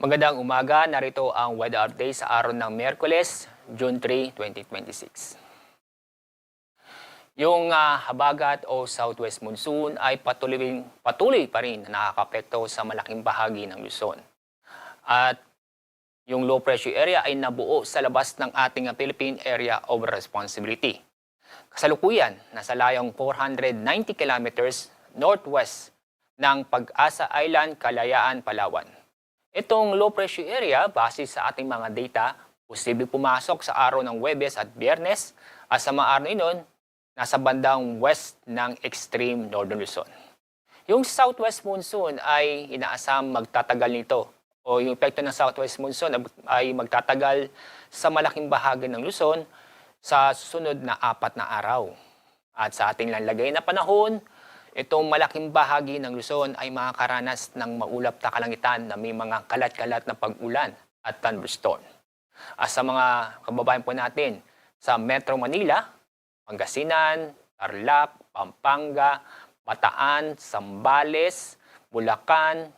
Magandang umaga, narito ang weather update sa araw ng Miyerkules, June 3, 2026. Yung habagat o southwest monsoon ay patuloy pa rin na nakakapekto sa malaking bahagi ng Luzon. At yung low pressure area ay nabuo sa labas ng ating Philippine Area of Responsibility. Kasalukuyan, nasa layong 490 kilometers northwest ng Pag-asa Island, Kalayaan, Palawan. Itong low pressure area, base sa ating mga data, posible pumasok sa araw ng Huwebes at Biyernes at sa mga araw na inon, nasa bandang west ng extreme northern Luzon. Yung southwest monsoon ay inaasam magtatagal nito o yung epekto ng southwest monsoon ay magtatagal sa malaking bahagi ng Luzon sa susunod na 4 na araw. At sa ating lanlagay na panahon, itong malaking bahagi ng Luzon ay makakaranas ng maulap na kalangitan na may mga kalat-kalat na pag-ulan at thunderstorm. At sa mga kababayan po natin sa Metro Manila, Pangasinan, Tarlac, Pampanga, Bataan, Zambales, Bulacan,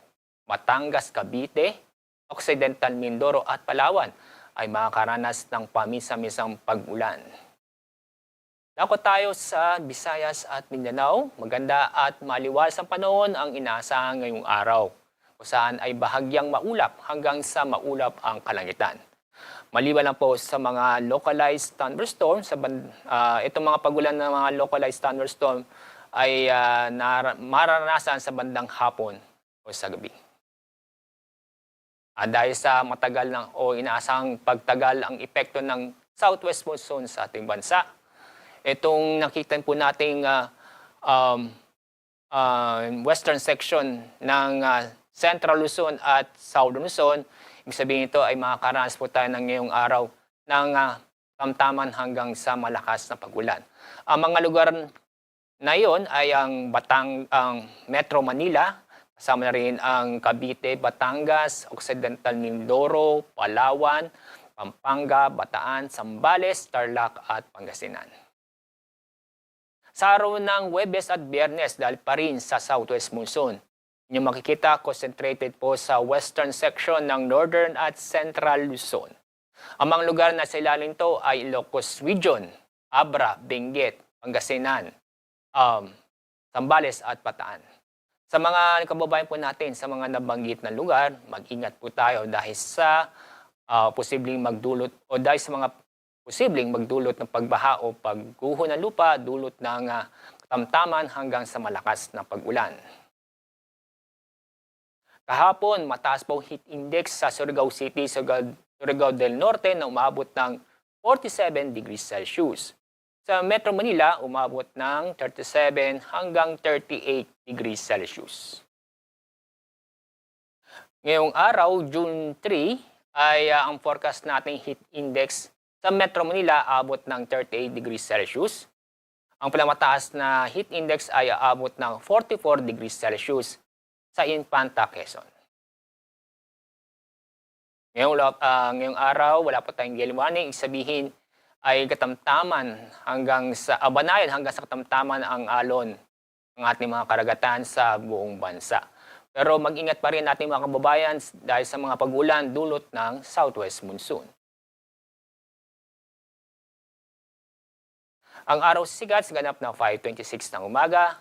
Batangas, Cavite, Occidental Mindoro at Palawan ay makakaranas ng pamisa-misang pag-ulan. Dako tayo sa Visayas at Mindanao. Maganda at maliwalas ang panahon ang inaasahan ngayong araw, kung saan ay bahagyang maulap hanggang sa maulap ang kalangitan. Maliban lang po sa mga localized thunderstorm, itong mga pagulan ng mga localized thunderstorm ay mararanasan sa bandang hapon o sa gabi. Dahil sa matagal o inaasahang pagtagal ang epekto ng southwest monsoon sa ating bansa, itong nakita po nating western section ng Central Luzon at Southern Luzon, ibig sabihin ito ay makakaranas po tayo ng ngayong araw ng tamtaman hanggang sa malakas na pag-ulan. Ang mga lugar na iyon ay ang Metro Manila, kasama na rin ang Cavite, Batangas, Occidental Mindoro, Palawan, Pampanga, Bataan, Zambales, Tarlac at Pangasinan. Sa araw ng Huwebes at Biyernes, dahil pa rin sa southwest monsoon, inyong makikita concentrated po sa western section ng northern at central Luzon. Ang mga lugar na sa ilalim ito ay Ilocos Region, Abra, Benguet, Pangasinan, Zambales at Bataan. Sa mga kababayan po natin sa mga nabanggit na lugar, mag-ingat po tayo dahil sa posibleng magdulot o dahil sa mga posibleng magdulot ng pagbaha o pagguho ng lupa, dulot ng katamtaman hanggang sa malakas na pag-ulan. Kahapon, mataas po heat index sa Surigao City, Surigao del Norte na umabot ng 47 degrees Celsius. Sa Metro Manila, umabot ng 37 hanggang 38 degrees Celsius. Ngayong araw, June 3, ay ang forecast nating heat index sa Metro Manila aabot ng 38 degrees Celsius. Ang pinakamataas na heat index ay aabot ng 44 degrees Celsius sa Infanta, Quezon. Ngayong araw, wala pa tayong gale warning. Ibig sabihin ay katamtaman hanggang sa abanayan hanggang sa katamtaman ang alon ng ating mga karagatan sa buong bansa. Pero mag-ingat pa rin natin mga kababayan dahil sa mga pag-ulan dulot ng southwest monsoon. Ang araw sigat sa ganap na 5:26 ng umaga,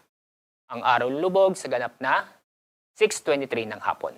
ang araw lubog sa ganap na 6:23 ng hapon.